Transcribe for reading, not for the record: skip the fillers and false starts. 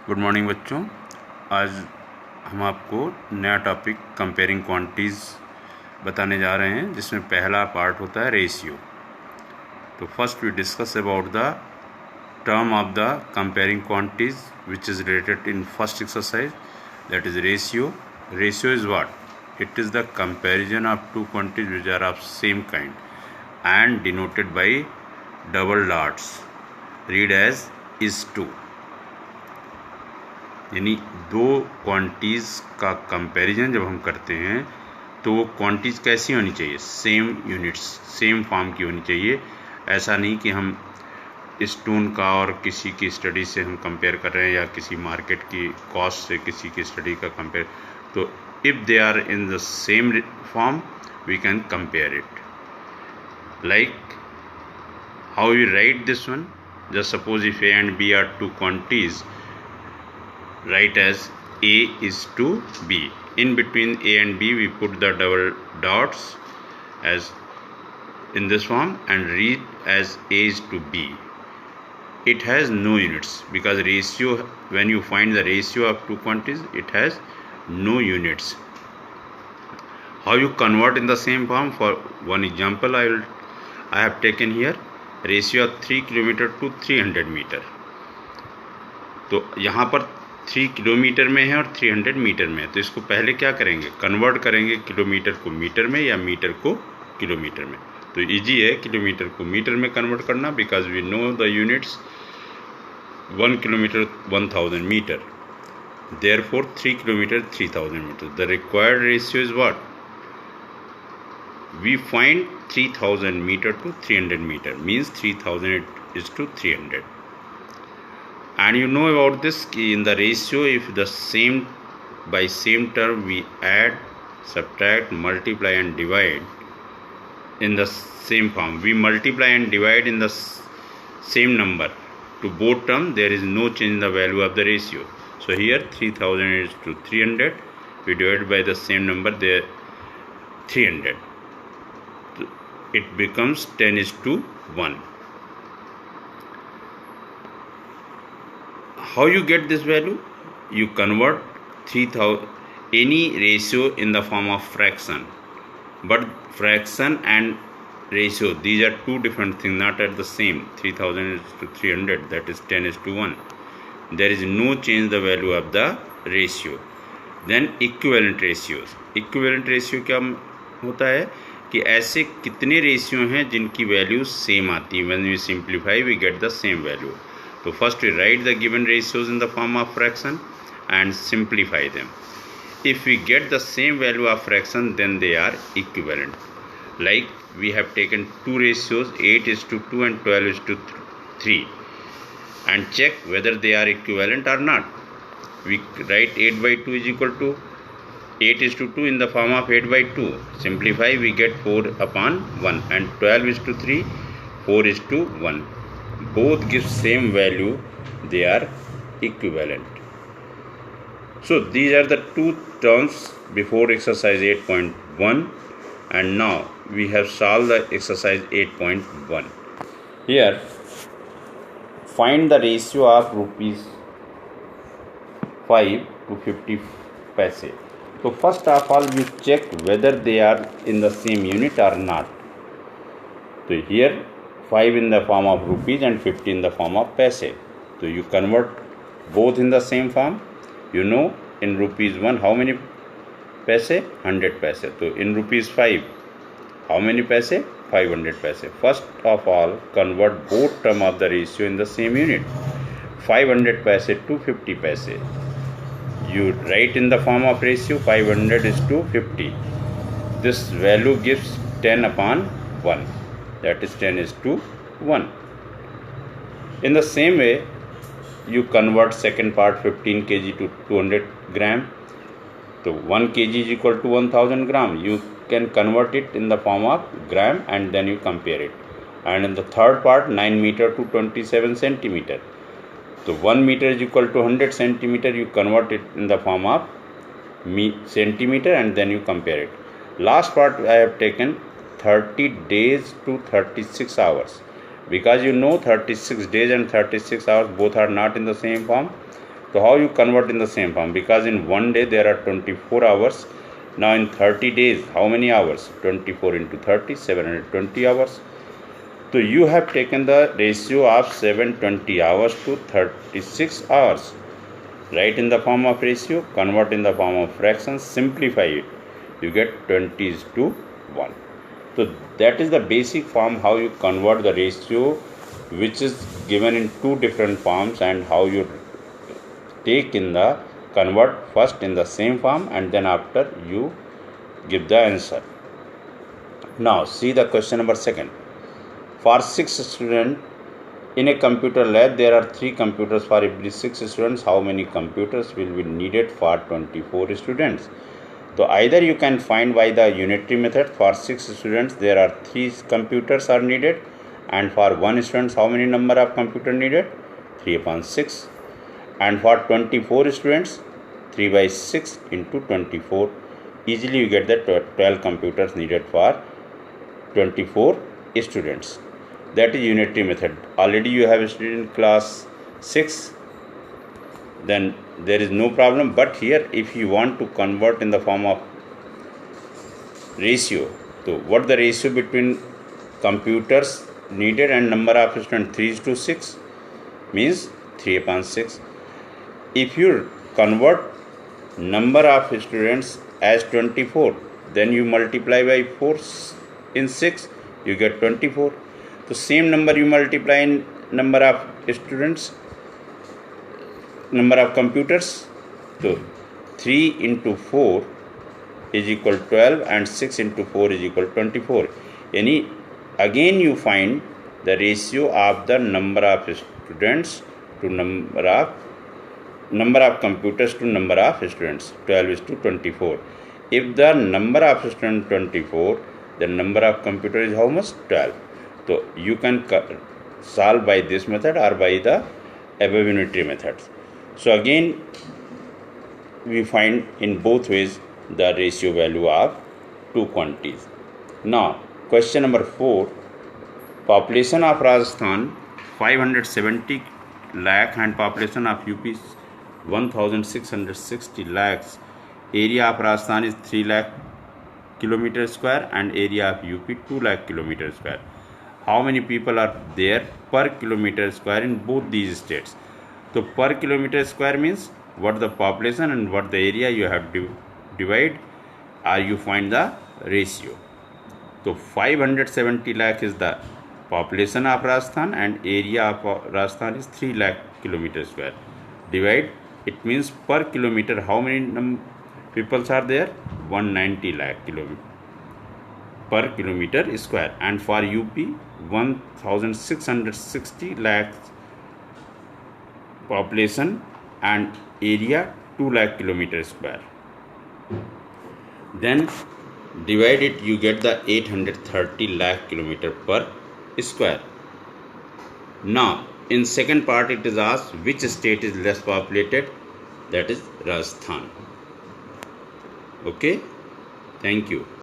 Good morning बच्चों। आज हम आपको नया टॉपिक कंपेयरिंग क्वांटिटीज़ बताने जा रहे हैं, जिसमें पहला पार्ट होता है रेशियो। तो first we discuss about the term of the comparing quantities which is related in first exercise, that is ratio. Ratio is what? It is the comparison of two quantities which are of same kind and denoted by double dots. Read as is to. यानी दो quantities का comparison जब हम करते हैं तो वो quantities कैसी होनी चाहिए? सेम यूनिट्स, सेम फॉर्म की होनी चाहिए. ऐसा नहीं कि हम स्टोन का और किसी की स्टडी से हम कंपेयर कर रहे हैं या किसी मार्केट की कॉस्ट से किसी की स्टडी का कंपेयर. तो if they are in the same form we can compare it. Like how we write this one? Just suppose if A and B are two quantities, write as A is to B. In between A and B we put the double dots as in this form and read as A is to B. It has no units because ratio, when you find the ratio of two quantities, it has no units. How you convert in the same form? For one example I have taken here ratio of 3 kilometre to 300 metre. तो यहाँ पर 3 kilometre में है और 300 metre में है, तो इसको पहले क्या करेंगे? कन्वर्ट करेंगे किलोमीटर को मीटर में या मीटर को किलोमीटर में. तो इजी है किलोमीटर को मीटर में कन्वर्ट करना, because we know the units. 1 kilometre 1000 metre, therefore 3 kilometer 3000 meters. The required ratio is what? We find 3000 meter to 300 meter, means 3000 is to 300. And you know about this, in the ratio if the same by same term we add, subtract, multiply and divide in the same form. We multiply and divide in the same number to both terms, there is no change in the value of the ratio. So here 3000 is to 300, we divide by the same number there 300. It becomes 10 is to 1. How you get this value? You convert 3000 any ratio in the form of fraction. But fraction and ratio, these are two different things, not at the same. 3000 is to 300, that is 10 is to 1. There is no change the value of the ratio. Then equivalent ratios. Equivalent ratio क्या होता है कि ऐसे कितने ratio हैं जिनकी value same आती है. When we simplify we get the same value. तो first we write the given ratios in the form of fraction and simplify them. If we get the same value of fraction, then they are equivalent. Like we have taken two ratios, 8 is to 2 and 12 is to 3, and check whether they are equivalent or not. We write 8 by 2 is equal to 8 is to 2 in the form of 8 by 2. Simplify, we get 4 upon 1, and 12 is to 3, 4 is to 1. Both give same value, they are equivalent. So these are the two terms before exercise 8.1, and now we have solved the exercise 8.1. Here find the ratio of rupees 5 to 50 paise. So first of all we check whether they are in the same unit or not. So here 5 in the form of rupees and 50 in the form of paise. So you convert both in the same form. You know in rupees 1 how many paise? 100 paise. So in rupees 5 how many paise? 500 paise. First of all convert both term of the ratio in the same unit. 500 paise to 50 paise. You write in the form of ratio 500 is to 50. This value gives 10 upon 1. That is 10 is to 1. In the same way you convert second part 15 kg to 200 gram. So 1 kg is equal to 1000 gram. You can convert it in the form of gram and then you compare it. And in the third part 9 meter to 27 centimeter. So 1 meter is equal to 100 centimeter. You convert it in the form of centimeter and then you compare it. Last part I have taken 30 days to 36 hours. Because you know 36 days and 36 hours both are not in the same form. So how you convert in the same form? Because in one day there are 24 hours. Now in 30 days, how many hours? 24 into 30, 720 hours. So you have taken the ratio of 720 hours to 36 hours. Write in the form of ratio, convert in the form of fractions, simplify it. You get 20:1. So that is the basic form how you convert the ratio, which is given in two different forms, and how you take in the convert first in the same form and then after you give the answer. Now see the question number 2. For 6 students in a computer lab, there are 3 computers for every 6 students. How many computers will be needed for 24 students? So either you can find by the unitary method. For 6 students there are 3 computers are needed, and for 1 student how many number of computer needed? 3/6. And for 24 students, 3/6 into 24. Easily you get the 12 computers needed for 24 students. That is unitary method. Already you have studied in class 6, then there is no problem. But here if you want to convert in the form of ratio, so what the ratio between computers needed and number of students? 3:6 means 3/6. If you convert number of students as 24, then you multiply by 4 in 6, you get 24. The same number you multiply in number of students, number of computers. So 3 into 4 is equal 12 and 6 into 4 is equal 24. Again you find the ratio of the number of students to number of computers to number of students. 12 is to 24. If the number of students 24, the number of computer is how much? 12. So you can solve by this method or by the above unitary methods. So again we find in both ways the ratio value of two quantities. Now question number 4. Population of Rajasthan 570 lakh and population of UP 1660 lakhs. Area of Rajasthan is 3 lakh kilometer square and area of UP 2 lakh kilometer square. How many people are there per kilometer square in both these states? So per kilometer square means what the population and what the area you have divide, or you find the ratio. So 570 lakh is the population of Rajasthan and area of Rajasthan is 3 lakh kilometer square. Divide, it means per kilometer how many people are there? 190 lakh kilometer per kilometer square, and for UP 1660 lakhs population and area 2 lakh kilometer square. Then divide it, you get the 830 lakh kilometer per square. Now in second part it is asked which state is less populated, that is Rajasthan. Okay, thank you.